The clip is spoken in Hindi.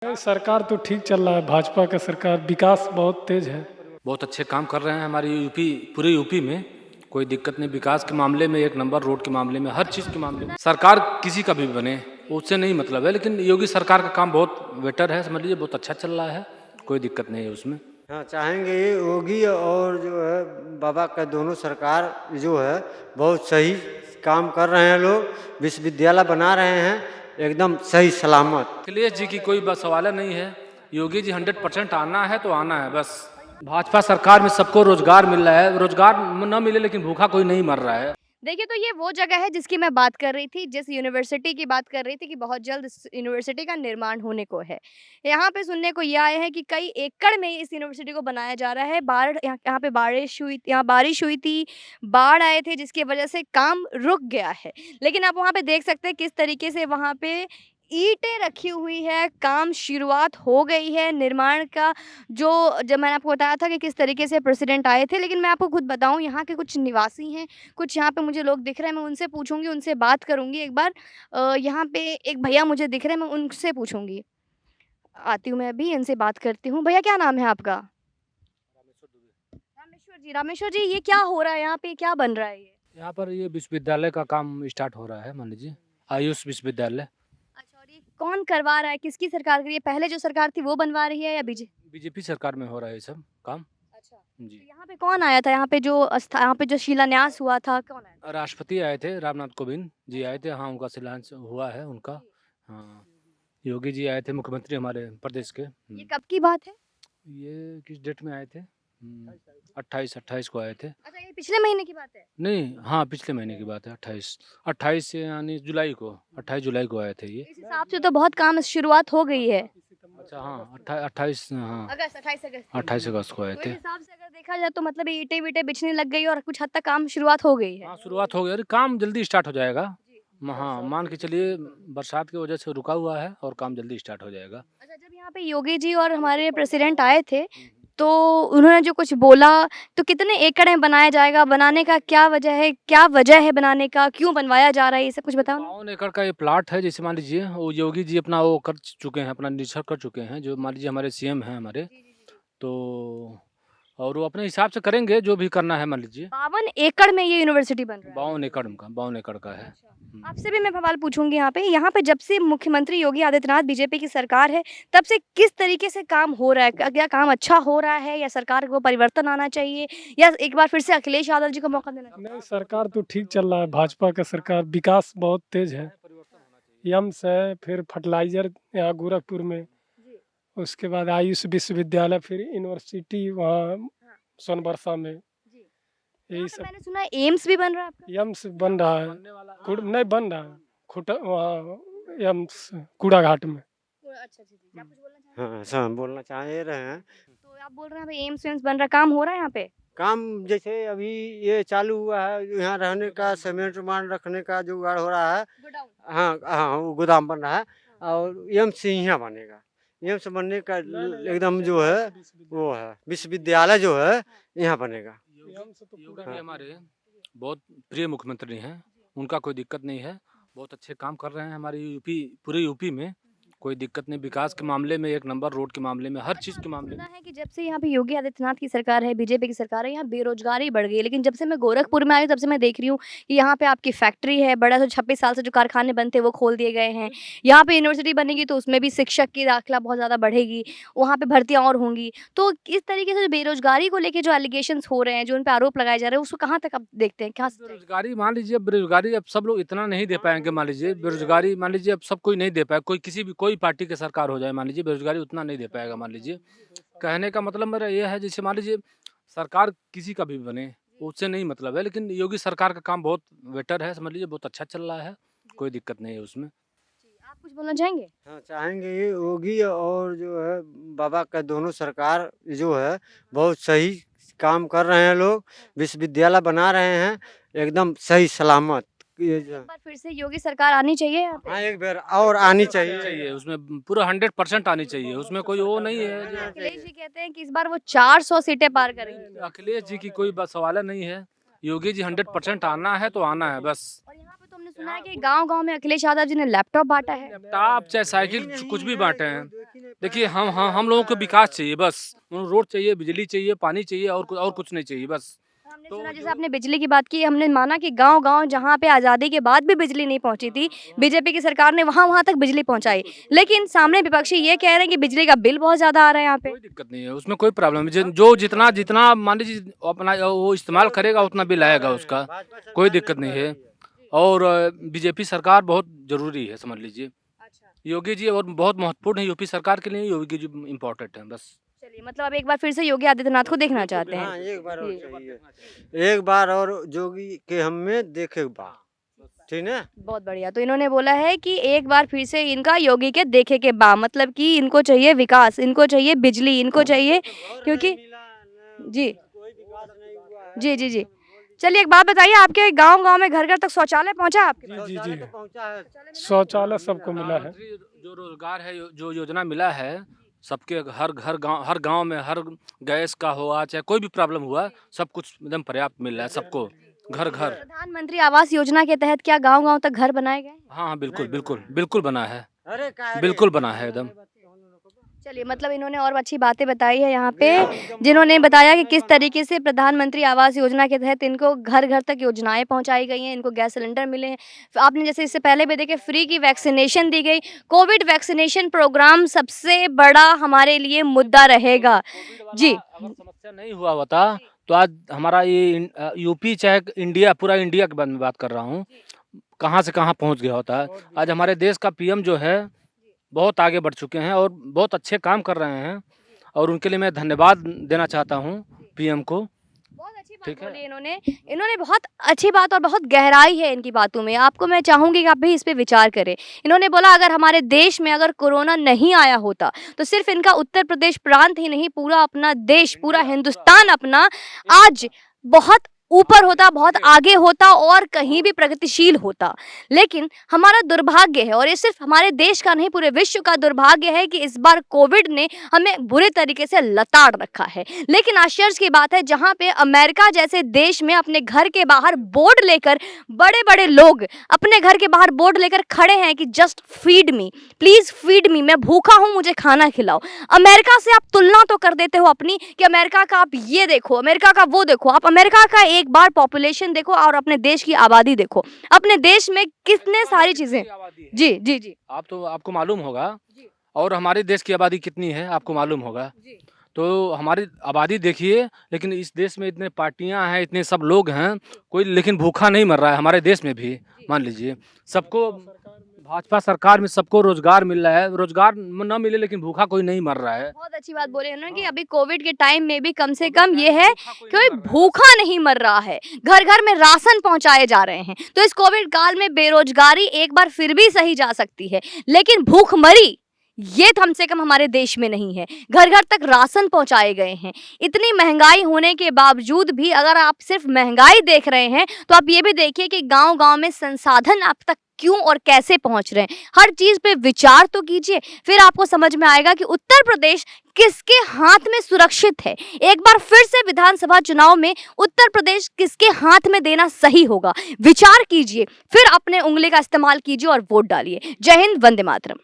सरकार तो ठीक चल रहा है, भाजपा का सरकार, विकास बहुत तेज है। बहुत अच्छे काम कर रहे हैं हमारी यूपी, पूरे यूपी में कोई दिक्कत नहीं। विकास के मामले में एक नंबर, रोड के मामले में, हर चीज़ के मामले में। सरकार किसी का भी बने उससे नहीं मतलब है, लेकिन योगी सरकार का काम बहुत बेटर है, समझ लीजिए बहुत अच्छा चल रहा है, कोई दिक्कत नहीं है उसमें। हाँ, चाहेंगे ये योगी और जो है बाबा का दोनों सरकार जो है बहुत सही काम कर रहे हैं। लोग विश्वविद्यालय बना रहे हैं एकदम सही सलामत। अखिलेश जी की कोई बस सवाल नहीं है, योगी जी 100% आना है तो आना है बस। भाजपा सरकार में सबको रोजगार मिल रहा है, रोजगार न मिले लेकिन भूखा कोई नहीं मर रहा है। देखिए, तो ये वो जगह है जिसकी मैं बात कर रही थी, जिस यूनिवर्सिटी की बात कर रही थी कि बहुत जल्द इस यूनिवर्सिटी का निर्माण होने को है। यहाँ पे सुनने को ये आया है कि कई एकड़ में इस यूनिवर्सिटी को बनाया जा रहा है। बाढ़ यहाँ यहाँ पे बारिश हुई थी, बाढ़ आए थे जिसकी वजह से काम रुक गया है। लेकिन आप वहाँ पे देख सकते हैं किस तरीके से वहाँ पे ईंटें रखी हुई है, काम शुरुआत हो गई है निर्माण का। जो जब मैंने आपको बताया था कि किस तरीके से प्रेसिडेंट आए थे, लेकिन मैं आपको खुद बताऊँ, यहाँ के कुछ निवासी हैं, कुछ यहाँ पे मुझे लोग दिख रहे हैं, मैं उनसे पूछूँगी, उनसे बात करूँगी एक बार। यहाँ पे एक भैया मुझे दिख रहे हैं, मैं उनसे पूछूँगी। आती हूँ मैं अभी, इनसे बात करती हूँ। भैया क्या नाम है आपका? रामेश्वर जी, ये क्या हो रहा है यहाँ पे, क्या बन रहा है ये? यहाँ पर ये विश्वविद्यालय का काम स्टार्ट हो रहा है, मान लीजिए आयुष विश्वविद्यालय। अच्छा, और ये कौन करवा रहा है, किसकी सरकार कर रही है? पहले जो सरकार थी वो बनवा रही है या बीजेपी सरकार में हो रहा है ये सब काम। अच्छा, जी, तो यहाँ पे कौन आया था? यहाँ पे जो शिलान्यास हुआ था, कौन आया था? राष्ट्रपति आए थे, रामनाथ कोविंद जी आए थे, हाँ उनका शिलान्यास हुआ है उनका। हाँ, योगी जी आए थे, मुख्यमंत्री हमारे प्रदेश के। ये कब की बात है? ये किस डेट में आए थे? 28 को आए थे। अच्छा, ये पिछले महीने की बात है? नहीं, हाँ पिछले महीने की बात है, 28 से यानी जुलाई को, 28 जुलाई को आए थे ये। इस हिसाब से तो बहुत काम शुरुआत हो गई है। अच्छा हाँ, 28 हाँ, 28 अगस्त की। 28 अगस्त को आए तो इस थे। हिसाब से अगर देखा जाए तो मतलब ये ईंटें-वीटें बिछने लग गई और कुछ हद तक काम शुरुआत हो गई है। हाँ शुरुआत हो गई, अरे काम जल्दी स्टार्ट हो जाएगा। जी। हाँ, मान के चलिए बरसात की वजह से रुका हुआ है और काम जल्दी स्टार्ट हो जाएगा। अच्छा, जब यहाँ पे योगी जी और हमारे प्रेसिडेंट आए थे, तो उन्होंने जो कुछ बोला, तो कितने एकड़ में बनाया जाएगा? बनाने का क्या वजह है? क्या वजह है बनाने का? क्यों बनवाया जा रहा है? ये सब कुछ बताओ ना। 52 एकड़ का ये प्लाट है, जैसे मान लीजिए वो योगी जी अपना वो कर चुके हैं, अपना निरीक्षण कर चुके हैं, जो मान लीजिए हमारे सीएम हैं हमारे, तो और वो अपने हिसाब से करेंगे जो भी करना है, मान लीजिए। 52 एकड़ में ये यूनिवर्सिटी बन रहा है। 52 एकड़ का है। आपसे भी मैं सवाल पूछूंगी यहाँ पे जब से मुख्यमंत्री योगी आदित्यनाथ बीजेपी की सरकार है, तब से किस तरीके से काम हो रहा है? क्या काम अच्छा हो रहा है या सरकार को परिवर्तन आना चाहिए या एक बार फिर से अखिलेश यादव जी को मौका देना चाहिए? नहीं, सरकार तो ठीक चल रहा है, भाजपा का सरकार, विकास बहुत तेज है। यम्स है, फिर फर्टिलाइजर यहाँ गोरखपुर में, उसके बाद आयुष विश्वविद्यालय, फिर यूनिवर्सिटी वहाँ सोनबरसा में, यही यहाँ पे सब। मैंने सुना है एम्स भी बन रहा है आपका? यम्स बन रहा है, नहीं बन रहा है, खुटा वहाँ यम्स कूड़ा घाट में। अच्छा जी, आप कुछ बोलना चाहेंगे? हाँ, सब बोलना चाह ही रहे हैं। तो आप बोल रहे हैं एम्स वेम्स बन रहा है, काम हो रहा है यहाँ पे? काम जैसे अभी ये चालू हुआ है, यहाँ रहने का सीमेंट सामान रखने का जुगाड़ हो रहा है। गोडाउन। हाँ हाँ, वो गोदाम बन रहा है और एम्स यहाँ बनेगा। एम्स बनने का एकदम जो है वो है विश्वविद्यालय जो है यहाँ बनेगा। योगी जी हमारे बहुत प्रिय मुख्यमंत्री हैं, उनका कोई दिक्कत नहीं है, बहुत अच्छे काम कर रहे हैं हमारी यूपी, पूरे यूपी में कोई दिक्कत नहीं। विकास के मामले में एक नंबर, रोड के मामले में, हर चीज़ के मामले में। सुना है कि जब से यहाँ पे योगी आदित्यनाथ की सरकार है, बीजेपी की सरकार है, यहाँ बेरोजगारी बढ़ गई है। लेकिन जब से मैं गोरखपुर में आई हूँ, तब से मैं देख रही हूँ कि यहाँ पे आपकी फैक्ट्री है, बड़ा 26 साल से जो कारखाने बनते हैं वो खोल दिए गए हैं। यहाँ पे यूनिवर्सिटी बनेगी तो उसमें भी शिक्षक की दाखिला बहुत ज़्यादा बढ़ेगी, वहाँ पे भर्तियाँ और होंगी। तो इस तरीके से जो बेरोजगारी को लेके जो एलिगेशंस हो रहे हैं, जो उन पे आरोप लगाए जा रहे हैं, उसको कहाँ तक आप देखते हैं? क्या बेरोजगारी मान लीजिए, बेरोजगारी अब सब लोग इतना नहीं दे पाएंगे, मान लीजिए बेरोजगारी मान लीजिए अब सब कोई नहीं दे पाएगा, कोई किसी भी कोई पार्टी की सरकार हो जाए, मान लीजिए बेरोजगारी उतना नहीं दे पाएगा। मान लीजिए कहने का मतलब मेरा ये है, जैसे मान लीजिए सरकार किसी का भी बने उससे नहीं मतलब है, लेकिन योगी सरकार का काम बहुत बेटर है, समझ लीजिए बहुत अच्छा चल रहा है, कोई दिक्कत नहीं है उसमें। आप कुछ बोलना चाहेंगे? हाँ, चाहेंगे ये योगी और जो है बाबा का दोनों सरकार जो है बहुत सही काम कर रहे हैं। लोग विश्वविद्यालय बना रहे हैं एकदम सही सलामत। ये एक बार फिर से योगी सरकार आनी चाहिए यहाँ पे? हाँ, एक बार और आनी चाहिए। उसमें पूरा 100% आनी चाहिए, उसमें कोई वो नहीं है। अखिलेश जी कहते हैं कि इस बार वो 400 सीटें पार करेंगे। अखिलेश जी की कोई बस सवाल नहीं है, योगी जी 100% आना है तो आना है बस। और यहाँ पे तो हमने सुना है कि गांव-गांव में अखिलेश यादव जी ने लैपटॉप बांटा है। लैपटॉप चाहे साइकिल कुछ भी बांटे हैं। देखिए हम लोगों को विकास चाहिए बस, रोड चाहिए, बिजली चाहिए, पानी चाहिए और कुछ नहीं चाहिए बस। हमने तो सुना जैसे जो आपने बिजली की बात की, हमने माना कि गांव-गांव जहाँ पे आज़ादी के बाद भी बिजली नहीं पहुंची थी, बीजेपी की सरकार ने वहाँ-वहाँ तक बिजली पहुंचाई। लेकिन सामने विपक्षी ये कह रहे हैं कि बिजली का बिल बहुत ज़्यादा आ रहा है यहाँ पे। कोई दिक्कत नहीं है, उसमें कोई प्रॉब्लम नहीं। जो जितना जितना मान लीजिए अपना वो इस्तेमाल करेगा उतना बिल आएगा उसका, कोई दिक्कत नहीं है। और बीजेपी सरकार बहुत ज़रूरी है समझ लीजिए। अच्छा, योगी जी और बहुत महत्वपूर्ण है यूपी सरकार के लिए, योगी जी इम्पोर्टेंट है बस। चलिए मतलब आप एक बार फिर से योगी आदित्यनाथ को देखना चाहते हाँ, हैं। एक बार और जी। चाहिए। एक बार और जोगी के हम में देखे बा, ठीक है? बहुत बढ़िया। तो इन्होंने बोला है कि एक बार फिर से इनका योगी के देखे के बा मतलब कि इनको चाहिए विकास, इनको चाहिए बिजली, इनको चाहिए क्योंकि जी। जी, जी, जी। चलिए एक बात बताइए आपके गाँव-गाँव में घर-घर तक शौचालय पहुँचा है आपके पास? जी, जी, शौचालय जी। तो पहुँचा है। शौचालय सबको मिला है। प्रधानमंत्री जो रोजगार है जो योजना मिला है सबके हर गांव में हर गैस का हुआ चाहे कोई भी प्रॉब्लम हुआ सब कुछ एकदम पर्याप्त मिल रहा है सबको घर घर। प्रधानमंत्री आवास योजना के तहत क्या गाँव-गाँव तक घर बनाए गए हैं? हाँ हाँ बिल्कुल बिल्कुल बिल्कुल बना है, अरे का रे? बिल्कुल बना है एकदम। चलिए मतलब इन्होंने और अच्छी बातें बताई है यहाँ पे, जिन्होंने बताया कि किस तरीके से प्रधानमंत्री आवास योजना के तहत इनको घर-घर तक योजनाएं पहुँचाई गई हैं, इनको गैस सिलेंडर मिले हैं। आपने जैसे इससे पहले भी देखे फ्री की वैक्सीनेशन दी गई, कोविड वैक्सीनेशन प्रोग्राम सबसे बड़ा हमारे लिए मुद्दा रहेगा। जी। अगर समस्या नहीं हुआ होता तो आज हमारा ये यूपी चाहे इंडिया पूरा इंडिया के बारे में बात कर रहा हूँ कहाँ से कहाँ पहुँच गया होता। आज हमारे देश का पीएम जो है बहुत आगे बढ़ चुके हैं और बहुत अच्छे काम कर रहे हैं और उनके लिए मैं धन्यवाद देना चाहता हूँ पीएम को। बहुत अच्छी बात ठीक है। बोली इन्होंने। इन्होंने बहुत अच्छी बात और बहुत गहराई है इनकी बातों में। आपको मैं चाहूँगी कि आप भी इस पे विचार करें। इन्होंने बोला अगर हमारे देश में अगर कोरोना नहीं आया होता, तो सिर्फ़ इनका उत्तर प्रदेश प्रांत ही नहीं पूरा अपना देश, पूरा हिंदुस्तान अपना आज बहुत ऊपर होता, बहुत आगे होता और कहीं भी प्रगतिशील होता। लेकिन हमारा दुर्भाग्य है और ये सिर्फ़ हमारे देश का नहीं पूरे विश्व का दुर्भाग्य है कि इस बार कोविड ने हमें बुरे तरीके से लताड़ रखा है। लेकिन आश्चर्य की बात है जहाँ पे अमेरिका जैसे देश में अपने घर के बाहर बोर्ड लेकर बड़े-बड़े लोग अपने घर के बाहर बोर्ड लेकर खड़े हैं कि just feed me, please feed me, मैं भूखा हूँ मुझे खाना खिलाओ। अमेरिका से आप तुलना तो कर देते हो अपनी कि अमेरिका का आप ये देखो, अमेरिका का वो देखो। आप अमेरिका का एक बार पॉपुलेशन देखो और अपने देश की आबादी देखो। अपने देश में कितने सारी चीज़ें। जी, जी, जी। आपको मालूम होगा और हमारे देश की आबादी कितनी है आपको मालूम होगा। तो हमारी आबादी देखिए लेकिन इस देश में इतने पार्टियां हैं इतने सब लोग हैं कोई लेकिन भूखा नहीं मर रहा है हमारे देश में भी। मान लीजिए सबको भाजपा सरकार में सबको रोजगार मिल रहा है, रोजगार न मिले लेकिन भूखा कोई नहीं मर रहा है। बहुत अच्छी बात बोले उन्होंने कि अभी कोविड के टाइम में भी कम से कम ये है कि कोई भूखा नहीं मर रहा है, घर-घर में राशन पहुंचाए जा रहे हैं। तो इस कोविड काल में बेरोजगारी एक बार फिर भी सही जा सकती है, लेकिन भूखमरी ये कम से कम हमारे देश में नहीं है। घर-घर तक राशन पहुंचाए गए हैं। इतनी महंगाई होने के बावजूद भी अगर आप सिर्फ महंगाई देख रहे हैं, तो आप ये भी देखिए कि गाँव-गाँव में संसाधन आप तक क्यों और कैसे पहुंच रहे हैं। हर चीज़ पे विचार तो कीजिए, फिर आपको समझ में आएगा कि उत्तर प्रदेश किसके हाथ में सुरक्षित है। एक बार फिर से विधानसभा चुनाव में उत्तर प्रदेश किसके हाथ में देना सही होगा। विचार कीजिए, फिर अपने उंगली का इस्तेमाल कीजिए और वोट डालिए। जय हिंद, वंदे मातरम।